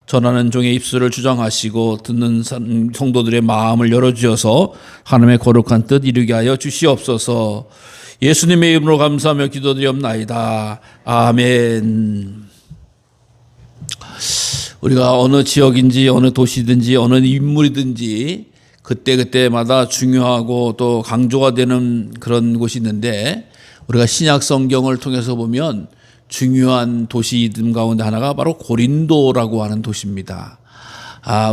전하는 종의 입술을 주장하시고 듣는 성도들의 마음을 열어주셔서 하나님의 거룩한 뜻 이루게 하여 주시옵소서. 예수님의 이름으로 감사하며 기도드리옵나이다. 아멘. 우리가 어느 지역인지 어느 도시든지 어느 인물이든지 그때그때마다 중요하고 또 강조가 되는 그런 곳이 있는데, 우리가 신약 성경을 통해서 보면 중요한 도시 이름 가운데 하나가 바로 고린도라고 하는 도시입니다.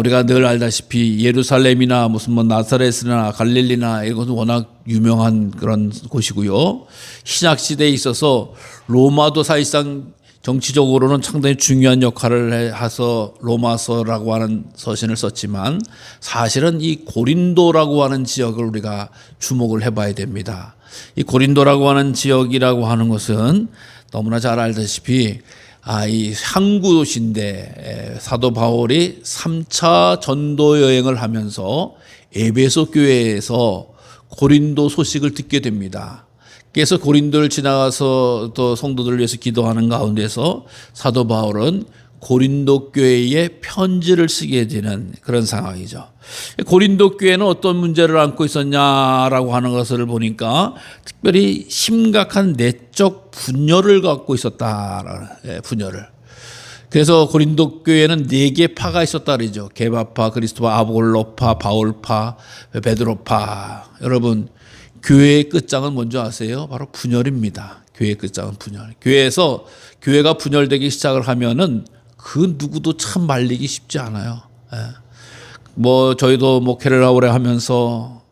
우리가 늘 알다시피 예루살렘이나 무슨 나사렛이나 갈릴리나 이것은 워낙 유명한 그런 곳이고요. 신약 시대에 있어서 로마도 사실상 정치적으로는 상당히 중요한 역할을 해서 로마서라고 하는 서신을 썼지만, 사실은 이 고린도라고 하는 지역을 우리가 주목을 해봐야 됩니다. 이 고린도라고 하는 지역이라고 하는 것은 너무나 잘 알다시피 이 항구 도시인데, 사도 바울이 3차 전도 여행을 하면서 에베소 교회에서 고린도 소식을 듣게 됩니다. 그래서 고린도를 지나가서 또 성도들을 위해서 기도하는 가운데서 사도 바울은 고린도 교회에 편지를 쓰게 되는 그런 상황이죠. 고린도 교회는 어떤 문제를 안고 있었냐라고 하는 것을 보니까 특별히 심각한 내적 분열을 갖고 있었다라는, 분열을. 그래서 고린도 교회는 4개 파가 있었다 그러죠. 게바파, 그리스도파, 아볼로파, 바울파, 베드로파. 여러분, 교회의 끝장은 뭔지 아세요? 바로 분열입니다. 교회의 끝장은 분열. 교회가 분열되기 시작을 하면은 그 누구도 참 말리기 쉽지 않아요. 저희도 목회를 오래 하면서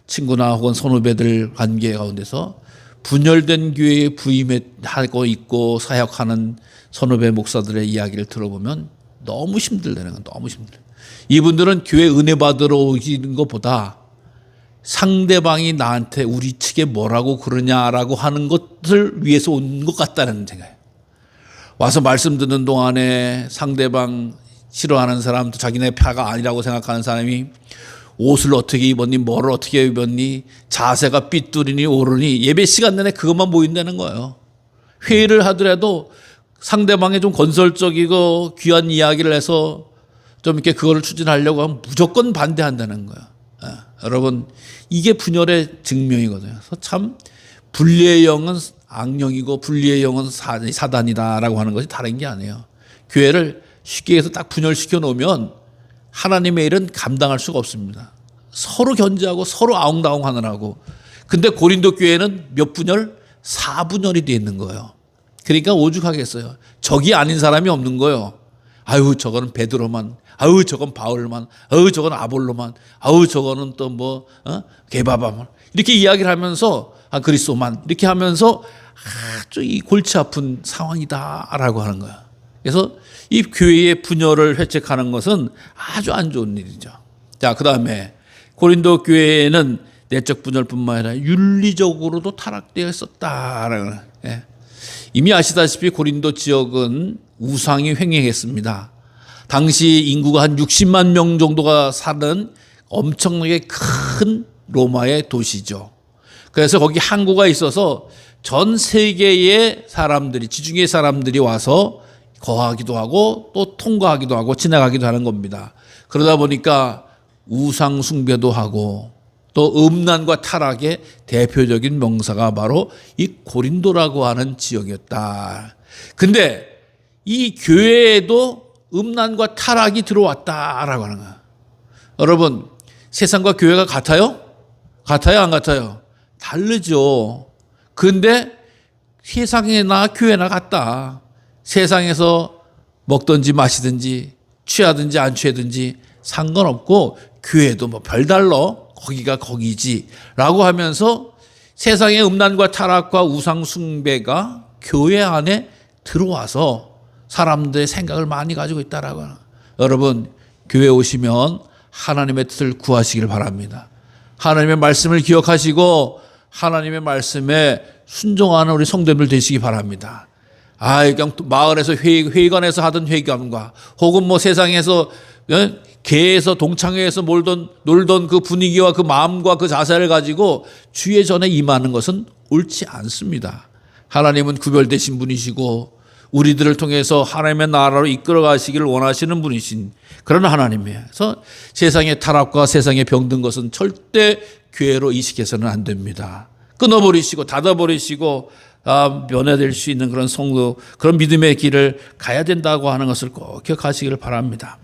친구나 혹은 선후배들 관계 가운데서 분열된 교회에 부임하고 있고 사역하는 선후배 목사들의 이야기를 들어보면 너무 힘들다는 건 너무 힘들어요. 이분들은 교회 은혜 받으러 오시는 것보다 상대방이 나한테 우리 측에 뭐라고 그러냐라고 하는 것을 위해서 온 것 같다는 생각이에요. 와서 말씀 듣는 동안에 상대방 싫어하는 사람도 자기네 파가 아니라고 생각하는 사람이 옷을 어떻게 입었니, 뭐를 어떻게 입었니, 자세가 삐뚤이니 오르니, 예배 시간 내내 그것만 보인다는 거예요. 회의를 하더라도 상대방의 좀 건설적이고 귀한 이야기를 해서 좀 이렇게 그거를 추진하려고 하면 무조건 반대한다는 거예요. 여러분, 이게 분열의 증명이거든요. 그래서 참 분리의 영은 악령이고 분리의 영은 사단이다라고 하는 것이 다른 게 아니에요. 교회를 쉽게 해서 딱 분열시켜 놓으면 하나님의 일은 감당할 수가 없습니다. 서로 견제하고 서로 아웅다웅하느라고. 근데 고린도 교회는 몇 분열? 4분열이 되어 있는 거예요. 그러니까 오죽하겠어요. 적이 아닌 사람이 없는 거예요. 아유, 저거는 베드로만, 아유, 저건 바울만, 아유, 저건 아볼로만, 아유, 저거는 또 게바바만. 이렇게 이야기를 하면서, 그리스도만. 이렇게 하면서 아주 이 골치 아픈 상황이다라고 하는 거야. 그래서 이 교회의 분열을 회책하는 것은 아주 안 좋은 일이죠. 자, 그 다음에 고린도 교회에는 내적 분열뿐만 아니라 윤리적으로도 타락되어 있었다라는 거예요. 이미 아시다시피 고린도 지역은 우상이 횡행했습니다. 당시 인구가 한 60만 명 정도가 사는 엄청나게 큰 로마의 도시죠. 그래서 거기 항구가 있어서 전 세계의 사람들이, 지중해 사람들이 와서 거하기도 하고 또 통과하기도 하고 지나가기도 하는 겁니다. 그러다 보니까 우상 숭배도 하고 또 음란과 타락의 대표적인 명사가 바로 이 고린도라고 하는 지역이었다. 근데 이 교회에도 음란과 타락이 들어왔다라고 하는 거예요. 여러분, 세상과 교회가 같아요? 같아요, 안 같아요? 다르죠. 근데 세상이나 교회나 같다. 세상에서 먹든지 마시든지 취하든지 안 취하든지 상관없고 교회도 별달러, 거기가 거기지 라고 하면서 세상의 음란과 타락과 우상 숭배가 교회 안에 들어와서 사람들의 생각을 많이 가지고 있다라고 하는. 여러분, 교회 오시면 하나님의 뜻을 구하시길 바랍니다. 하나님의 말씀을 기억하시고 하나님의 말씀에 순종하는 우리 성도님들 되시기 바랍니다. 그냥 마을에서 회의관에서 하던 회의감과 혹은 세상에서 개에서 동창회에서 놀던 그 분위기와 그 마음과 그 자세를 가지고 주의 전에 임하는 것은 옳지 않습니다. 하나님은 구별되신 분이시고 우리들을 통해서 하나님의 나라로 이끌어 가시기를 원하시는 분이신 그런 하나님이에요. 그래서 세상의 타락과 세상의 병든 것은 절대 교회로 이식해서는 안 됩니다. 끊어버리시고 닫아버리시고 면회될 수 있는 그런 성도, 그런 믿음의 길을 가야 된다고 하는 것을 꼭 기억하시기를 바랍니다.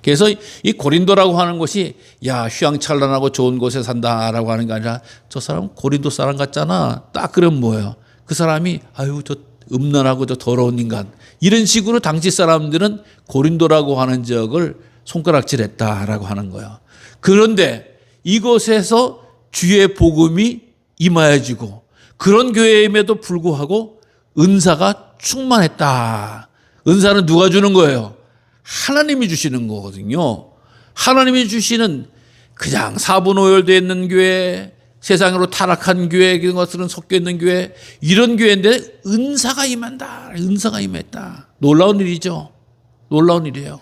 그래서 이 고린도라고 하는 곳이 야 휘황찬란하고 좋은 곳에 산다라고 하는 게 아니라 저 사람 고린도 사람 같잖아. 딱 그러면 뭐예요? 그 사람이 아유 저 음란하고 저 더러운 인간, 이런 식으로 당시 사람들은 고린도라고 하는 지역을 손가락질했다라고 하는 거예요. 그런데 이곳에서 주의 복음이 임하여지고 그런 교회임에도 불구하고 은사가 충만했다. 은사는 누가 주는 거예요? 하나님이 주시는 거거든요. 하나님이 주시는, 그냥 사분오열되어 있는 교회, 세상으로 타락한 교회, 이런 것들은 섞여 있는 교회, 이런 교회인데 은사가 임한다. 은사가 임했다. 놀라운 일이죠. 놀라운 일이에요.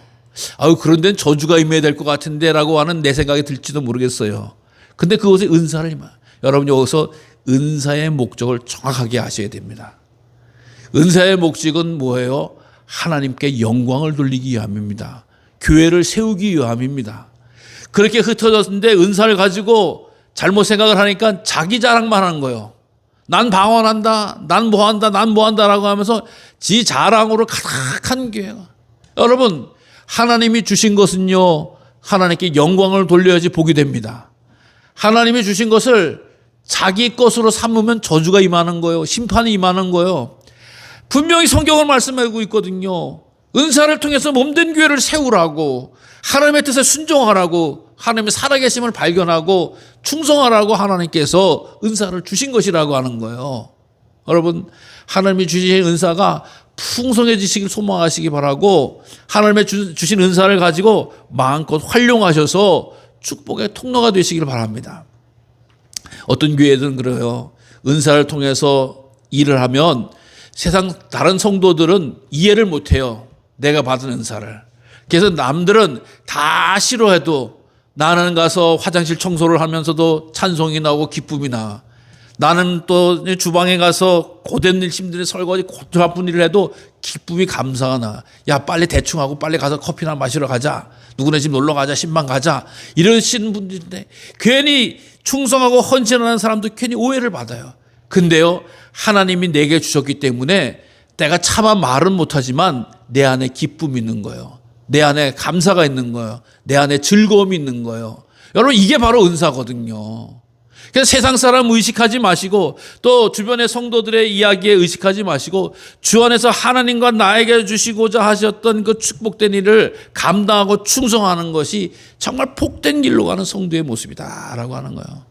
그런 데는 저주가 임해야 될 것 같은데 라고 하는 내 생각이 들지도 모르겠어요. 근데 그곳에 은사를 임하. 여러분 여기서 은사의 목적을 정확하게 아셔야 됩니다. 은사의 목적은 뭐예요? 하나님께 영광을 돌리기 위함입니다. 교회를 세우기 위함입니다. 그렇게 흩어졌는데 은사를 가지고 잘못 생각을 하니까 자기 자랑만 하는 거예요. 난 방언한다, 난 뭐한다, 난 뭐한다라고 하면서 지 자랑으로 가득한 교회가. 여러분 하나님이 주신 것은요, 하나님께 영광을 돌려야지 복이 됩니다. 하나님이 주신 것을 자기 것으로 삼으면 저주가 임하는 거예요. 심판이 임하는 거예요. 분명히 성경을 말씀하고 있거든요. 은사를 통해서 몸된 교회를 세우라고, 하나님의 뜻에 순종하라고, 하나님의 살아계심을 발견하고 충성하라고 하나님께서 은사를 주신 것이라고 하는 거예요. 여러분 하나님이 주신 은사가 풍성해지시길 소망하시기 바라고, 하나님의 주신 은사를 가지고 마음껏 활용하셔서 축복의 통로가 되시길 바랍니다. 어떤 교회들은 그래요. 은사를 통해서 일을 하면 세상 다른 성도들은 이해를 못해요. 내가 받은 은사를. 그래서 남들은 다 싫어해도 나는 가서 화장실 청소를 하면서도 찬송이 나오고 기쁨이 나. 나는 또 주방에 가서 고된 일, 힘든 일, 설거지, 바쁜 일을 해도 기쁨이, 감사가 나. 야 빨리 대충 하고 빨리 가서 커피나 마시러 가자. 누구네 집 놀러 가자. 신방 가자. 이러시는 분들인데 괜히 충성하고 헌신하는 사람도 괜히 오해를 받아요. 근데요 하나님이 내게 주셨기 때문에 내가 차마 말은 못하지만 내 안에 기쁨이 있는 거예요. 내 안에 감사가 있는 거예요. 내 안에 즐거움이 있는 거예요. 여러분 이게 바로 은사거든요. 그래서 세상 사람 의식하지 마시고 또 주변의 성도들의 이야기에 의식하지 마시고 주 안에서 하나님과 나에게 주시고자 하셨던 그 축복된 일을 감당하고 충성하는 것이 정말 복된 길로 가는 성도의 모습이다라고 하는 거예요.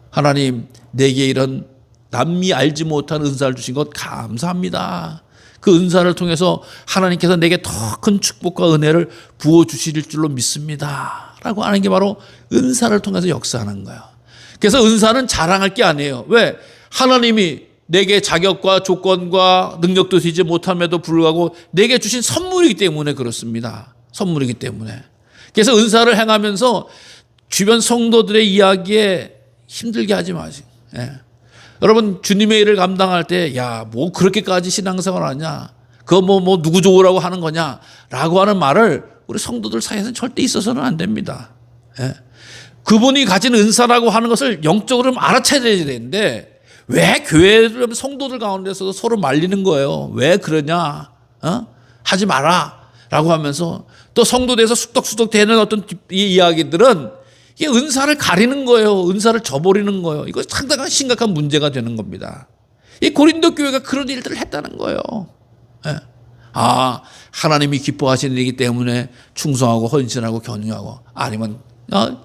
하나님 내게 이런 남이 알지 못한 은사를 주신 것 감사합니다. 그 은사를 통해서 하나님께서 내게 더 큰 축복과 은혜를 부어주실 줄로 믿습니다 라고 하는 게 바로 은사를 통해서 역사하는 거예요. 그래서 은사는 자랑할 게 아니에요. 왜? 하나님이 내게 자격과 조건과 능력도 되지 못함에도 불구하고 내게 주신 선물이기 때문에 그렇습니다. 선물이기 때문에. 그래서 은사를 행하면서 주변 성도들의 이야기에 힘들게 하지 마세요. 예. 여러분 주님의 일을 감당할 때 야 뭐 그렇게까지 신앙생활 하냐, 그거 뭐 누구 좋으라고 하는 거냐 라고 하는 말을 우리 성도들 사이에서는 절대 있어서는 안 됩니다. 예. 그분이 가진 은사라고 하는 것을 영적으로 알아채야 되는데 왜 교회 성도들 가운데서 서로 말리는 거예요. 왜 그러냐, 하지 마라 라고 하면서 또 성도들에서 쑥덕쑥덕 되는 어떤 이 이야기들은 이게 은사를 가리는 거예요. 은사를 저버리는 거예요. 이거 상당히 심각한 문제가 되는 겁니다. 이 고린도 교회가 그런 일들을 했다는 거예요. 예. 하나님이 기뻐하시는 일이기 때문에 충성하고 헌신하고 견유하고, 아니면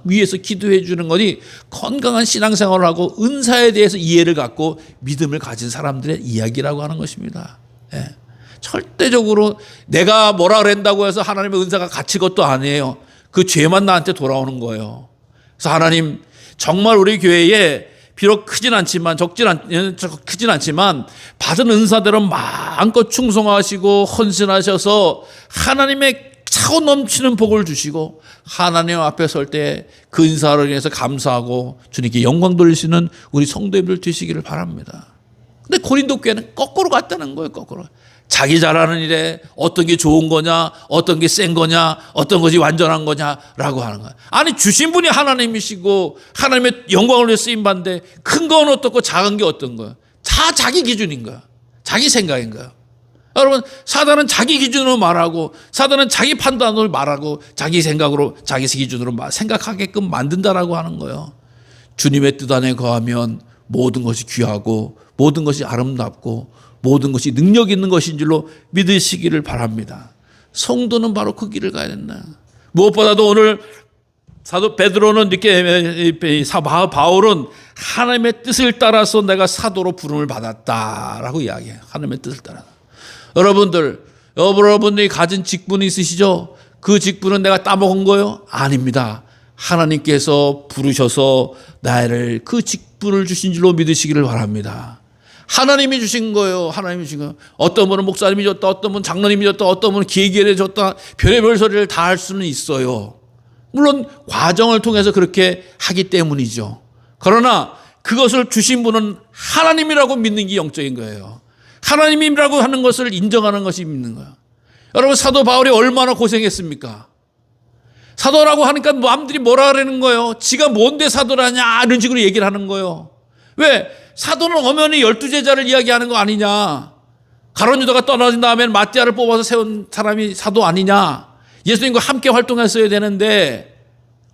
위에서 기도해 주는 거니 건강한 신앙생활을 하고 은사에 대해서 이해를 갖고 믿음을 가진 사람들의 이야기라고 하는 것입니다. 예. 절대적으로 내가 뭐라 그랬다고 해서 하나님의 은사가 갇힌 것도 아니에요. 그 죄만 나한테 돌아오는 거예요. 그래서 하나님 정말 우리 교회에 비록 크진 않지만 크진 않지만 받은 은사대로 마음껏 충성하시고 헌신하셔서 하나님의 차고 넘치는 복을 주시고 하나님 앞에 설 때 그 은사를 인해서 감사하고 주님께 영광 돌리시는 우리 성도님들 되시기를 바랍니다. 근데 고린도 교회는 거꾸로 갔다는 거예요. 거꾸로 자기 잘하는 일에 어떤 게 좋은 거냐, 어떤 게 센 거냐, 어떤 것이 완전한 거냐라고 하는 거야. 아니 주신 분이 하나님이시고 하나님의 영광을 위해 쓰임 받는데 큰 건 어떻고 작은 게 어떤 거야. 다 자기 기준인 거야. 자기 생각인 거야. 여러분, 사단은 자기 기준으로 말하고, 사단은 자기 판단으로 말하고, 자기 생각으로, 자기 기준으로 생각하게끔 만든다라고 하는 거예요. 주님의 뜻 안에 거하면 모든 것이 귀하고, 모든 것이 아름답고, 모든 것이 능력 있는 것인 줄로 믿으시기를 바랍니다. 성도는 바로 그 길을 가야 된다. 무엇보다도 오늘 사도 베드로는 바울은 하나님의 뜻을 따라서 내가 사도로 부름을 받았다라고 이야기해요. 하나님의 뜻을 따라. 여러분들이 가진 직분이 있으시죠? 그 직분은 내가 따먹은 거예요? 아닙니다. 하나님께서 부르셔서 나를 그 직분을 주신 줄로 믿으시기를 바랍니다. 하나님이 주신 거예요. 하나님이 주신 거예요. 어떤 분은 목사님이 줬다, 어떤 분은 장로님이 줬다, 어떤 분은 기계를 줬다, 별의별 소리를 다 할 수는 있어요. 물론 과정을 통해서 그렇게 하기 때문이죠. 그러나 그것을 주신 분은 하나님이라고 믿는 게 영적인 거예요. 하나님이라고 하는 것을 인정하는 것이 믿는 거예요. 여러분, 사도 바울이 얼마나 고생했습니까? 사도라고 하니까 남들이 뭐라 그러는 거예요? 지가 뭔데 사도라냐 이런 식으로 얘기를 하는 거예요. 왜? 사도는 엄연히 12제자를 이야기하는 거 아니냐. 가룟 유다가 떠나진 다음에 마띠아를 뽑아서 세운 사람이 사도 아니냐. 예수님과 함께 활동했어야 되는데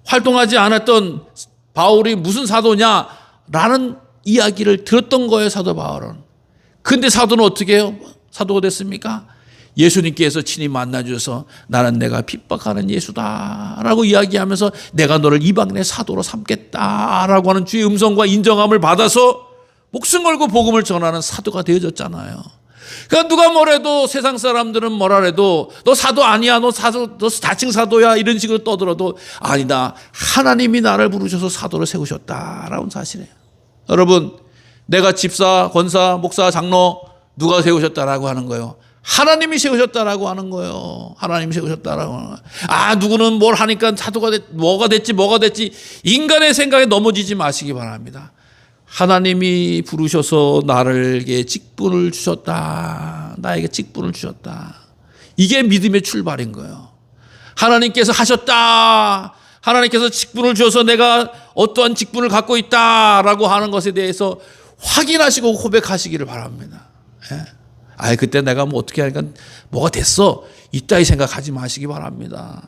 활동하지 않았던 바울이 무슨 사도냐라는 이야기를 들었던 거예요. 사도 바울은. 근데 사도는 어떻게 해요? 사도가 됐습니까? 예수님께서 친히 만나주셔서 나는 내가 핍박하는 예수다라고 이야기하면서 내가 너를 이방인의 사도로 삼겠다라고 하는 주의 음성과 인정함을 받아서 목숨 걸고 복음을 전하는 사도가 되어졌잖아요. 그러니까 누가 뭐래도 세상 사람들은 뭐라 해도 너 사도 아니야, 너 자칭 사도야 이런 식으로 떠들어도 아니다. 하나님이 나를 부르셔서 사도를 세우셨다라는 사실이에요. 여러분, 내가 집사, 권사, 목사, 장로 누가 세우셨다라고 하는 거예요? 하나님이 세우셨다라고 하는 거예요. 하나님이 세우셨다라고 하는 거예요. 아, 누구는 뭘 하니까 사도가 뭐가 됐지 인간의 생각에 넘어지지 마시기 바랍니다. 하나님이 부르셔서 나에게 직분을 주셨다. 나에게 직분을 주셨다. 이게 믿음의 출발인 거예요. 하나님께서 하셨다. 하나님께서 직분을 주셔서 내가 어떠한 직분을 갖고 있다라고 하는 것에 대해서 확인하시고 고백하시기를 바랍니다. 예? 그때 내가 뭐 어떻게 하니까 뭐가 됐어. 이따위 생각하지 마시기 바랍니다.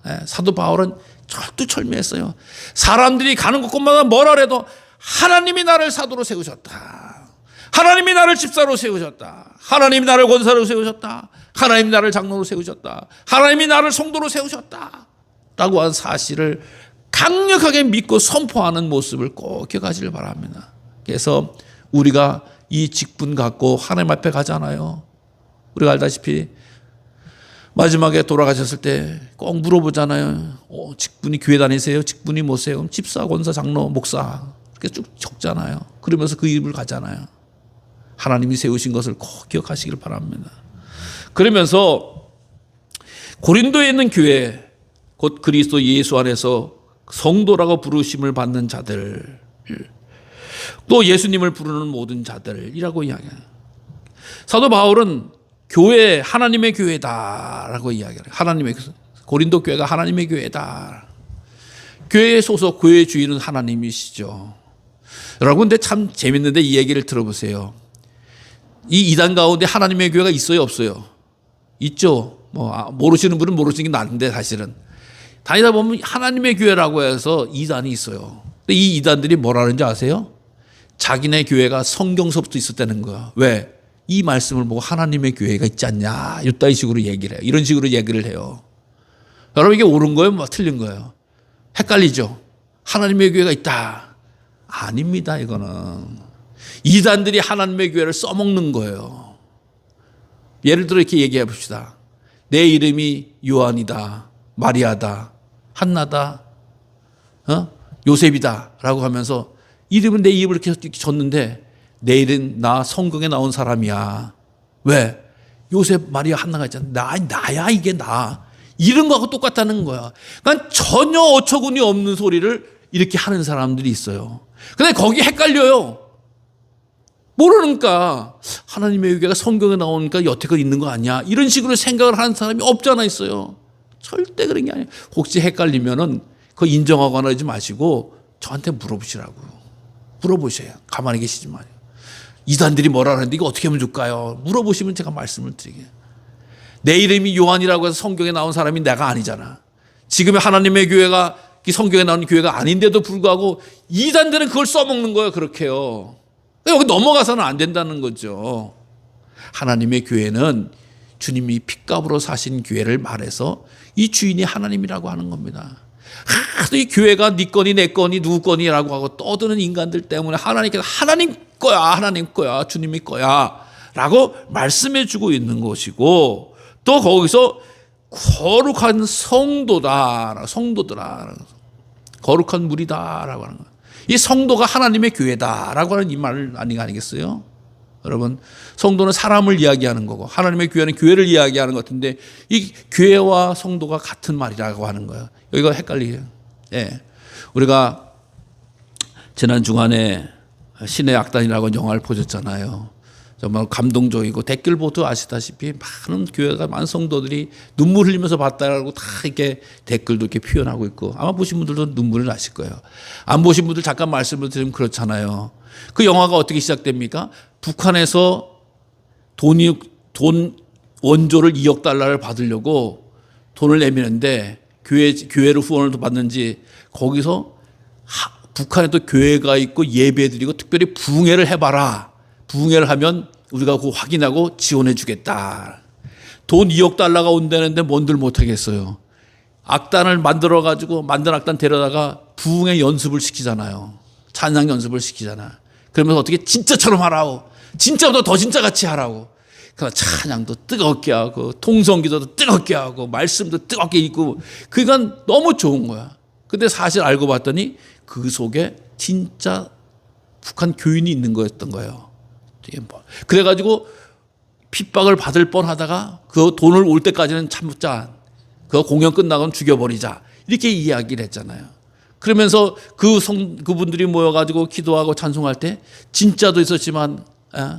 예? 사도 바울은 철두철미했어요. 사람들이 가는 곳곳마다 뭐라 해도 하나님이 나를 사도로 세우셨다. 하나님이 나를 집사로 세우셨다. 하나님이 나를 권사로 세우셨다. 하나님이 나를 장로로 세우셨다. 하나님이 나를 성도로 세우셨다. 라고 하는 사실을 강력하게 믿고 선포하는 모습을 꼭 기억하시길 바랍니다. 그래서 우리가 이 직분 갖고 하나님 앞에 가잖아요. 우리가 알다시피 마지막에 돌아가셨을 때 꼭 물어보잖아요. 직분이 교회 다니세요? 직분이 뭐세요? 집사, 권사, 장로, 목사 이렇게 쭉 적잖아요. 그러면서 그 입을 가잖아요. 하나님이 세우신 것을 꼭 기억하시길 바랍니다. 그러면서 고린도에 있는 교회, 곧 그리스도 예수 안에서 성도라고 부르심을 받는 자들, 또 예수님을 부르는 모든 자들이라고 이야기해요. 사도 바울은 교회, 하나님의 교회다라고 이야기해요. 하나님의, 고린도 교회가 하나님의 교회다. 교회의 소속, 교회의 주인은 하나님이시죠. 여러분, 근데 참 재밌는데 이 얘기를 들어보세요. 이 이단 가운데 하나님의 교회가 있어요, 없어요? 있죠. 모르시는 분은 모르시는 게 나은데 사실은. 다니다 보면 하나님의 교회라고 해서 이단이 있어요. 근데 이 이단들이 뭐라는지 아세요? 자기네 교회가 성경서부터 있었다는 거야. 왜? 이 말씀을 보고 하나님의 교회가 있지 않냐. 이따위 식으로 얘기를 해요. 이런 식으로 얘기를 해요. 여러분, 이게 옳은 거예요? 틀린 거예요? 헷갈리죠? 하나님의 교회가 있다. 아닙니다, 이거는. 이단들이 하나님의 교회를 써먹는 거예요. 예를 들어 이렇게 얘기해 봅시다. 내 이름이 요한이다, 마리아다, 한나다, 요셉이다 라고 하면서 이름은 내 입을 이렇게 줬는데 내일은 나 성경에 나온 사람이야. 왜? 요셉, 마리아, 한나가 있잖아. 나야 이게 나. 이런 거하고 똑같다는 거야. 그러니까 전혀 어처구니 없는 소리를 이렇게 하는 사람들이 있어요. 근데 거기 헷갈려요. 모르니까 하나님의 교회가 성경에 나오니까 여태껏 있는 거 아니야, 이런 식으로 생각을 하는 사람이 없잖아 있어요. 절대 그런 게 아니에요. 혹시 헷갈리면은 그거 인정하거나 하지 마시고 저한테 물어보시라고. 물어보셔요. 가만히 계시지 마요. 이단들이 뭐라 하는데 이거 어떻게 하면 좋을까요? 물어보시면 제가 말씀을 드리게요. 내 이름이 요한이라고 해서 성경에 나온 사람이 내가 아니잖아. 지금의 하나님의 교회가 성경에 나오는 교회가 아닌데도 불구하고 이단들은 그걸 써먹는 거예요. 그렇게요. 여기 넘어가서는 안 된다는 거죠. 하나님의 교회는 주님이 핏값으로 사신 교회를 말해서 이 주인이 하나님이라고 하는 겁니다. 하도 이 교회가 네 거니 내 거니 누구 거니라고 하고 떠드는 인간들 때문에 하나님께서 하나님 거야 주님이 거야 라고 말씀해 주고 있는 것이고, 또 거기서 거룩한 성도들아 거룩한 무리다라고 하는 거예요. 이 성도가 하나님의 교회다라고 하는 이 말 아니겠어요? 여러분, 성도는 사람을 이야기하는 거고 하나님의 교회는 교회를 이야기하는 것 같은데 이 교회와 성도가 같은 말이라고 하는 거예요. 여기가 헷갈리게요. 예. 우리가 지난 주간에 신의 악단이라고 영화를 보셨잖아요. 정말 감동적이고 댓글 보도 아시다시피 많은 교회가 많은 성도들이 눈물 흘리면서 봤다라고 다 이렇게 댓글도 이렇게 표현하고 있고, 아마 보신 분들도 눈물을 나실 거예요. 안 보신 분들 잠깐 말씀을 드리면 그렇잖아요. 그 영화가 어떻게 시작됩니까? 북한에서 돈 원조를 2억 달러를 받으려고 돈을 내미는데 교회로 후원을 받는지 거기서 북한에 또 교회가 있고 예배드리고 특별히 부흥회를 해봐라. 부흥회를 하면 우리가 그거 확인하고 지원해 주겠다. 돈 2억 달러가 온다는데 뭔들 못하겠어요. 악단을 만들어가지고 만든 악단 데려다가 부흥회 연습을 시키잖아요. 찬양 연습을 시키잖아. 그러면서 어떻게 진짜처럼 하라고, 진짜보다 더 진짜같이 하라고. 그러니까 찬양도 뜨겁게 하고 통성기도도 뜨겁게 하고 말씀도 뜨겁게 읽고, 그건 너무 좋은 거야. 근데 사실 알고 봤더니 그 속에 진짜 북한 교인이 있는 거였던 거예요. 그래가지고 핍박을 받을 뻔하다가 그 돈을 올 때까지는 참자, 그 공연 끝나고는 죽여버리자, 이렇게 이야기를 했잖아요. 그러면서 그분들이 모여가지고 기도하고 찬송할 때 진짜도 있었지만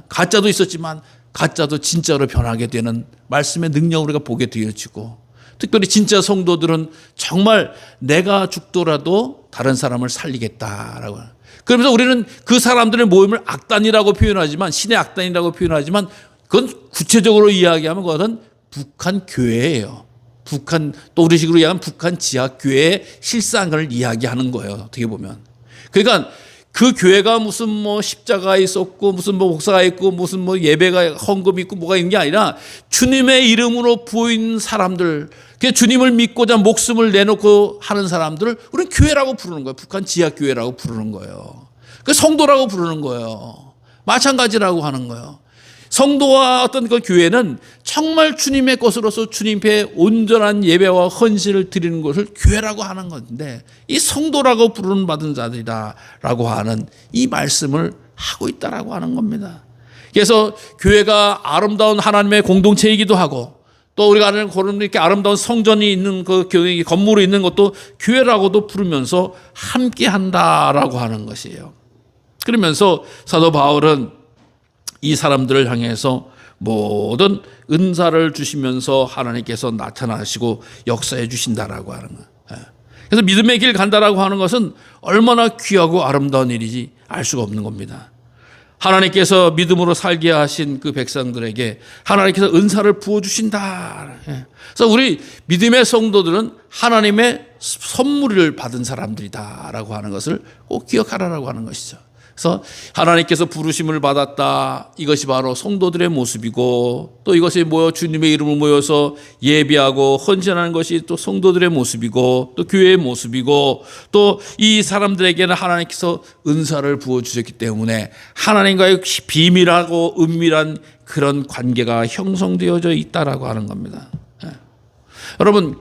가짜도 있었지만 가짜도 진짜로 변하게 되는 말씀의 능력을 우리가 보게 되어지고, 특별히 진짜 성도들은 정말 내가 죽더라도 다른 사람을 살리겠다라고. 그러면서 우리는 그 사람들의 모임을 악단이라고 표현하지만, 신의 악단이라고 표현하지만, 그건 구체적으로 이야기하면 그것은 북한 교회예요. 북한, 또 우리 식으로 이야기하면 북한 지하교회의 실상을 이야기하는 거예요. 어떻게 보면. 그러니까 그 교회가 무슨 뭐 십자가 있었고 무슨 뭐 목사가 있고 무슨 뭐 예배가 헌금이 있고 뭐가 있는 게 아니라 주님의 이름으로 보인 사람들, 주님을 믿고자 목숨을 내놓고 하는 사람들을 우리는 교회라고 부르는 거예요. 북한 지하교회라고 부르는 거예요. 그 성도라고 부르는 거예요. 마찬가지라고 하는 거예요. 성도와 어떤 그 교회는 정말 주님의 것으로서 주님께 온전한 예배와 헌신을 드리는 것을 교회라고 하는 건데, 이 성도라고 부르는 받은 자들이다라고 하는 이 말씀을 하고 있다라고 하는 겁니다. 그래서 교회가 아름다운 하나님의 공동체이기도 하고, 또 우리가 아는 그런 이렇게 아름다운 성전이 있는 그 교회 건물이 있는 것도 교회라고도 부르면서 함께 한다라고 하는 것이에요. 그러면서 사도 바울은 이 사람들을 향해서 모든 은사를 주시면서 하나님께서 나타나시고 역사해 주신다라고 하는 거예요. 그래서 믿음의 길 간다라고 하는 것은 얼마나 귀하고 아름다운 일인지 알 수가 없는 겁니다. 하나님께서 믿음으로 살게 하신 그 백성들에게 하나님께서 은사를 부어주신다. 그래서 우리 믿음의 성도들은 하나님의 선물을 받은 사람들이다라고 하는 것을 꼭 기억하라고 하는 것이죠. 그래서 하나님께서 부르심을 받았다, 이것이 바로 성도들의 모습이고, 또 이것이 모여 주님의 이름을 모여서 예배하고 헌신하는 것이 또 성도들의 모습이고, 또 교회의 모습이고, 또 이 사람들에게는 하나님께서 은사를 부어주셨기 때문에 하나님과의 비밀하고 은밀한 그런 관계가 형성되어져 있다라고 하는 겁니다. 여러분,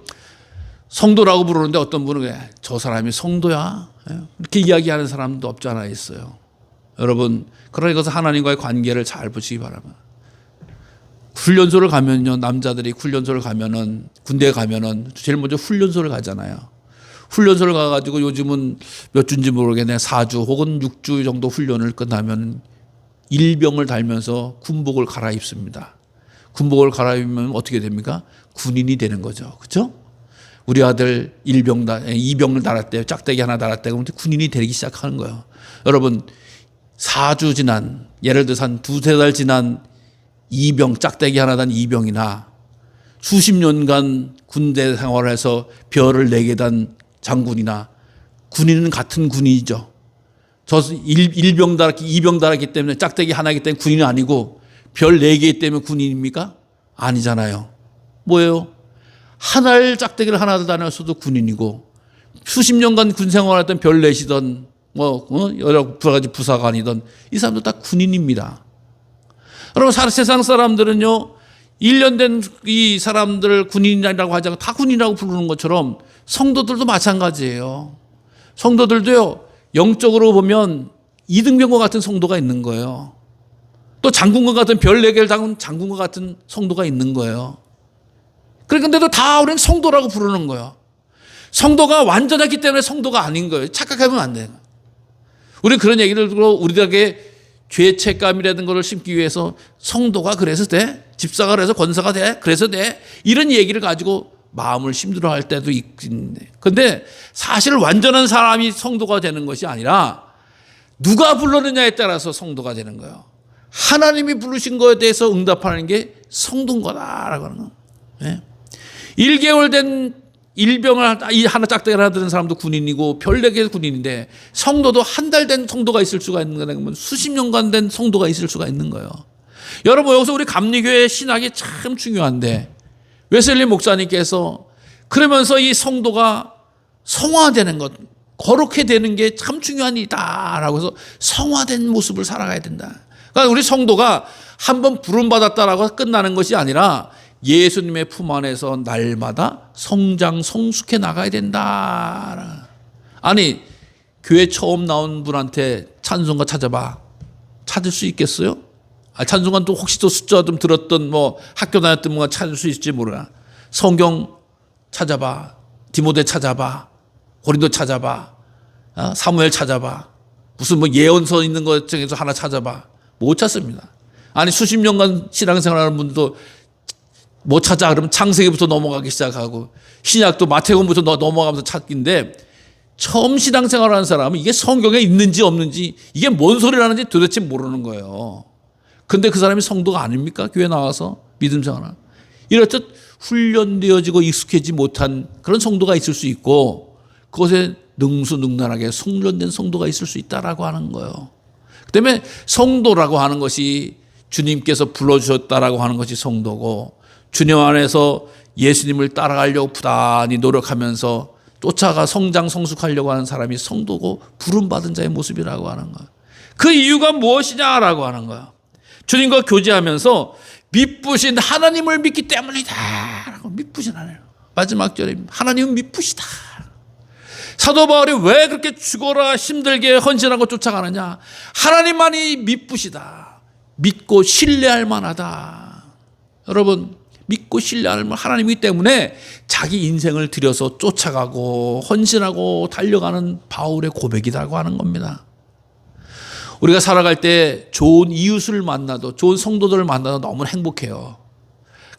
성도라고 부르는데 어떤 분은 왜 저 사람이 성도야? 이렇게 이야기하는 사람도 없지 않아 있어요. 여러분, 그러니까 하나님과의 관계를 잘 보시기 바랍니다. 훈련소를 가면요, 남자들이 훈련소를 가면은, 군대에 가면은 제일 먼저 훈련소를 가잖아요. 훈련소를 가가지고 요즘은 몇 주인지 모르겠네, 4주 혹은 6주 정도 훈련을 끝나면 일병을 달면서 군복을 갈아입습니다. 군복을 갈아입으면 어떻게 됩니까? 군인이 되는 거죠. 그렇죠? 우리 아들 이병을 달았대요. 짝대기 하나 달았대요. 그럼 군인이 되기 시작하는 거예요. 여러분 4주 지난, 예를 들어서 한 2-3달 지난 이병, 짝대기 하나 단 이병이나 수십 년간 군대 생활을 해서 별을 4개 단 장군이나 군인은 같은 군인이죠. 저 1병 달았기, 2병 달았기 때문에 짝대기 하나이기 때문에 군인은 아니고 별 4개 때문에 군인입니까? 아니잖아요. 뭐예요? 하나를 짝대기를 하나 다녔어도 군인이고 수십 년간 군 생활했던 별 4시던 여러 가지 부사관이던 이 사람도 다 군인입니다. 여러분 세상 사람들은요 1년 된 이 사람들 군인이라고 하지 않고 다 군인이라고 부르는 것처럼 성도들도 마찬가지예요. 성도들도요 영적으로 보면 이등병과 같은 성도가 있는 거예요. 또 장군과 같은 별 4개를 당한 장군과 같은 성도가 있는 거예요. 그런데도 다 우리는 성도라고 부르는 거예요. 성도가 완전했기 때문에 성도가 아닌 거예요. 착각하면 안 돼요. 우리는 그런 얘기를 들고 우리에게 죄책감이라는 것을 심기 위해서 성도가 그래서 돼? 집사가 그래서 권사가 돼? 그래서 돼? 이런 얘기를 가지고 마음을 힘들어할 때도 있는데, 근데 사실 완전한 사람이 성도가 되는 것이 아니라 누가 부르느냐에 따라서 성도가 되는 거예요. 하나님이 부르신 것에 대해서 응답하는 게 성도인 거다라고 하는 거예요. 네? 1개월 된 일병을 하나 짝대기를 하나 드는 사람도 군인이고 별 4개 군인인데 성도도 한 달 된 성도가 있을 수가 있는 거는 수십 년간 된 성도가 있을 수가 있는 거예요. 여러분 여기서 우리 감리교회 신학이 참 중요한데 웨슬리 목사님께서 그러면서 이 성도가 성화되는 것, 거룩해 되는 게 참 중요한 일이다라고 해서 성화된 모습을 살아가야 된다. 그러니까 우리 성도가 한번 부름받았다라고 끝나는 것이 아니라 예수님의 품 안에서 날마다 성장 성숙해 나가야 된다. 아니 교회 처음 나온 분한테 찬송가 찾아봐. 찾을 수 있겠어요? 찬송가 또 혹시 또 숫자 좀 들었던 학교 다녔던 분가 찾을 수 있을지 몰라. 성경 찾아봐. 디모데 찾아봐. 고린도 찾아봐. 사무엘 찾아봐. 무슨 예언서 있는 것 중에서 하나 찾아봐. 못 찾습니다. 아니 수십 년간 신앙생활하는 분도 못 찾아. 그러면 창세기부터 넘어가기 시작하고 신약도 마태복음부터 넘어가면서 찾기인데 처음 신앙생활하는 사람은 이게 성경에 있는지 없는지 이게 뭔 소리라는지 도대체 모르는 거예요. 근데 그 사람이 성도가 아닙니까? 교회 나와서 믿음 생활하는. 이렇듯 훈련되어지고 익숙해지지 못한 그런 성도가 있을 수 있고 그것에 능수능란하게 숙련된 성도가 있을 수 있다라고 하는 거예요. 그 때문에 성도라고 하는 것이 주님께서 불러주셨다라고 하는 것이 성도고 주님 안에서 예수님을 따라가려고 부단히 노력하면서 쫓아가 성장 성숙하려고 하는 사람이 성도고 부름받은 자의 모습이라고 하는 거예요. 그 이유가 무엇이냐라고 하는 거예요. 주님과 교제하면서 미쁘신 하나님을 믿기 때문이다 라고. 미쁘신 하나님. 마지막 절에 하나님은 미쁘시다. 사도 바울이 왜 그렇게 죽어라 힘들게 헌신하고 쫓아가느냐. 하나님만이 미쁘시다. 믿고 신뢰할 만하다. 여러분 믿고 신뢰할 만 하나님이기 때문에 자기 인생을 들여서 쫓아가고 헌신하고 달려가는 바울의 고백이라고 하는 겁니다. 우리가 살아갈 때 좋은 이웃을 만나도 좋은 성도들을 만나도 너무 행복해요.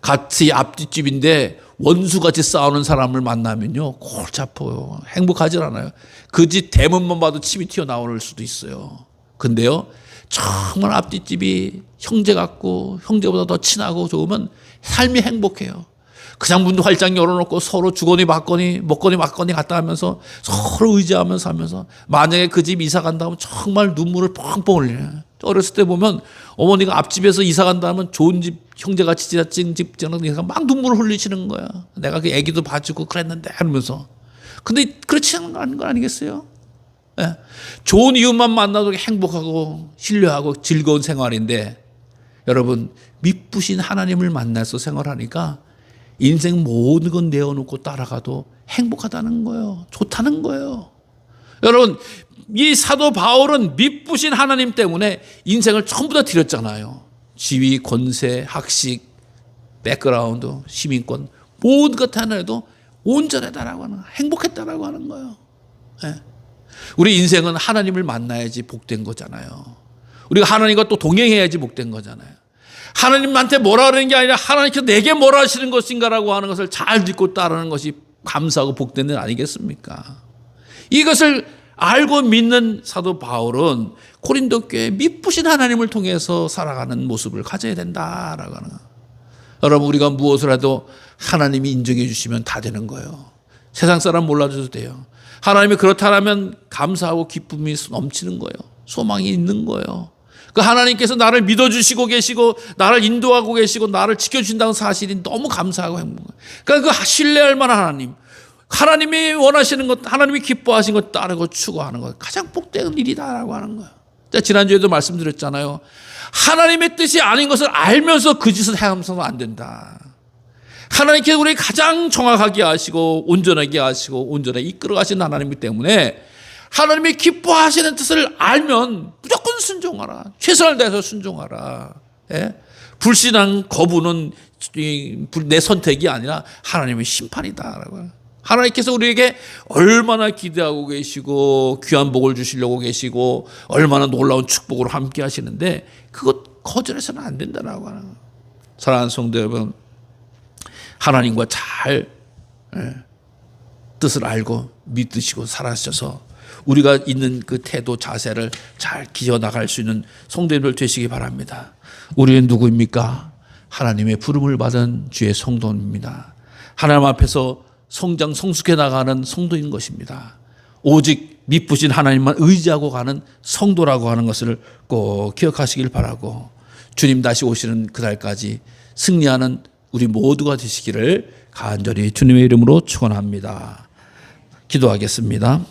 같이 앞뒷집인데 원수같이 싸우는 사람을 만나면요 골치 아파요. 행복하지 않아요. 그 집 대문만 봐도 침이 튀어나올 수도 있어요. 근데요 정말 앞뒷집이 형제 같고 형제보다 더 친하고 좋으면 삶이 행복해요. 그냥 문도 활짝 열어놓고 서로 주거니 받거니 먹거니 맞거니 갔다 하면서 서로 의지하면서 하면서 만약에 그 집 이사 간다면 정말 눈물을 펑펑 흘려요. 어렸을 때 보면 어머니가 앞집에서 이사 간다면 좋은 집 형제같이 지나친 집 지나니까 막 눈물을 흘리시는 거야. 내가 그 애기도 봐주고 그랬는데 하면서. 근데 그렇지 않은 거 아니겠어요? 네. 좋은 이웃만 만나도 행복하고 신뢰하고 즐거운 생활인데 여러분 미쁘신 하나님을 만나서 생활하니까 인생 모든 건 내어놓고 따라가도 행복하다는 거예요. 좋다는 거예요. 여러분 이 사도 바울은 미쁘신 하나님 때문에 인생을 전부 다 드렸잖아요. 지위, 권세, 학식, 백그라운드, 시민권 모든 것 하나에도 온전하다라고 하는 행복했다라고 하는 거예요. 네. 우리 인생은 하나님을 만나야지 복된 거잖아요. 우리가 하나님과 또 동행해야지 복된 거잖아요. 하나님한테 뭐라 그러는 게 아니라 하나님께서 내게 뭐라 하시는 것인가라고 하는 것을 잘 듣고 따르는 것이 감사하고 복된 일 아니겠습니까? 이것을 알고 믿는 사도 바울은 고린도 교회 미쁘신 하나님을 통해서 살아가는 모습을 가져야 된다라고 하는 거예요. 여러분, 우리가 무엇을 해도 하나님이 인정해 주시면 다 되는 거예요. 세상 사람 몰라줘도 돼요. 하나님이 그렇다면 감사하고 기쁨이 넘치는 거예요. 소망이 있는 거예요. 그 하나님께서 나를 믿어주시고 계시고 나를 인도하고 계시고 나를 지켜주신다는 사실이 너무 감사하고 행복해요. 그러니까 그 신뢰할 만한 하나님이 원하시는 것, 하나님이 기뻐하신 것 따르고 추구하는 것, 가장 복된 일이다라고 하는 거예요. 지난주에도 말씀드렸잖아요. 하나님의 뜻이 아닌 것을 알면서 그 짓을 행하면서는 안 된다. 하나님께서 우리 가장 정확하게 아시고 온전하게 아시고 온전하게 이끌어 가시는 하나님이기 때문에 하나님이 기뻐하시는 뜻을 알면 무조건 순종하라. 최선을 다해서 순종하라. 예? 불신앙 거부는 내 선택이 아니라 하나님의 심판이다라고. 하나님께서 우리에게 얼마나 기대하고 계시고 귀한 복을 주시려고 계시고 얼마나 놀라운 축복으로 함께 하시는데 그것 거절해서는 안 된다라고 하는 거예요. 사랑하는 성도 여러분, 하나님과 잘 뜻을 알고 믿으시고 살아셔서 우리가 있는 그 태도 자세를 잘 기어나갈 수 있는 성도님들 되시기 바랍니다. 우리는 누구입니까? 하나님의 부름을 받은 주의 성도입니다. 하나님 앞에서 성장 성숙해 나가는 성도인 것입니다. 오직 미쁘신 하나님만 의지하고 가는 성도라고 하는 것을 꼭 기억하시길 바라고 주님 다시 오시는 그날까지 승리하는 우리 모두가 되시기를 간절히 주님의 이름으로 축원합니다. 기도하겠습니다.